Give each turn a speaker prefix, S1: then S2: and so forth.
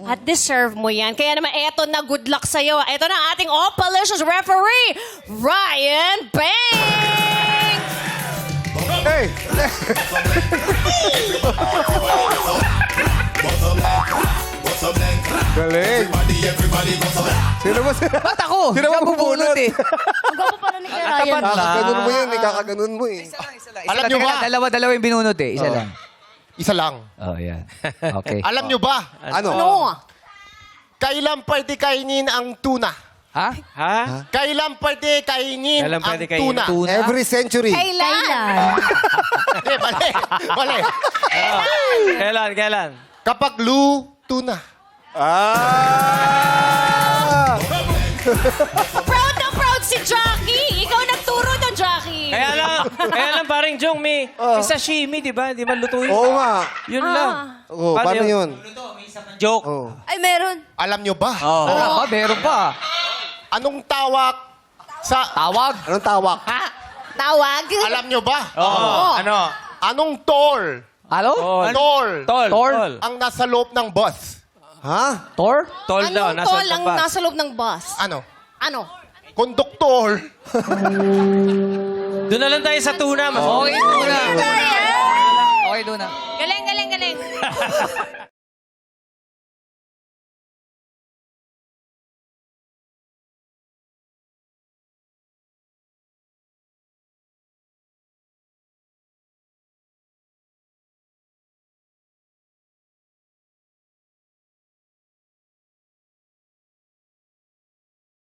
S1: At deserve mo yan. Kaya naman, eto na, good luck sa'yo. Eto na ang ating all-palicious referee, Ryan Banks!
S2: Hey! Galing. Sino ba sila?
S3: Ba't ako?
S2: Sino ba bubunot?
S3: eh.
S1: Ang gwapo pala ni Ryan.
S2: Kakaganon mo yan, kakaganon mo eh.
S4: Alam nyo ba?
S3: Dalawa yung binunot eh. Isa lang.
S4: Isa lang.
S3: Oh, yan. Okay.
S4: Alam nyo ba?
S2: Ano?
S1: Ano?
S4: Kailan pwede kainin ang tuna?
S3: Ha?
S5: Ha?
S4: Kailan pwede kainin
S5: Kailan
S4: ang
S5: pwede kainin
S4: tuna?
S3: Tuna?
S2: Every century.
S1: Kailan?
S4: Hindi, mali. Mali.
S5: Kailan?
S4: Kapag tuna.
S2: Ah!
S1: Proud na proud si Jackie! Ikaw nagturo to, Jackie!
S5: Kaya lang paring Jong, may sashimi, di ba? Di ba lutuin?
S2: Oo nga.
S5: Yun lang.
S2: Oo, paano yun?
S5: Joke.
S2: Oo.
S1: Ay, meron.
S4: Alam nyo ba?
S3: Wala pa, meron pa.
S4: Anong tawag sa...
S3: Tawag.
S2: Anong tawag?
S1: Tawag?
S4: Alam nyo ba?
S5: Ano?
S4: Anong tol?
S3: Ano?
S4: Tol.
S5: Tol.
S3: Tol.
S4: Ang nasa loob ng bus.
S2: Ha?
S3: Tor?
S5: Tol daw.
S1: Anong
S5: Nasa
S1: tol ang
S5: bus.
S1: nasa loob ng bus?
S4: Ano?
S1: Ano?
S4: Konduktor.
S5: Doon na lang tayo sa tuna. Mas
S3: Okay, doon na.
S1: Ryan!
S3: Okay, doon na.
S1: Galing, galing, galing.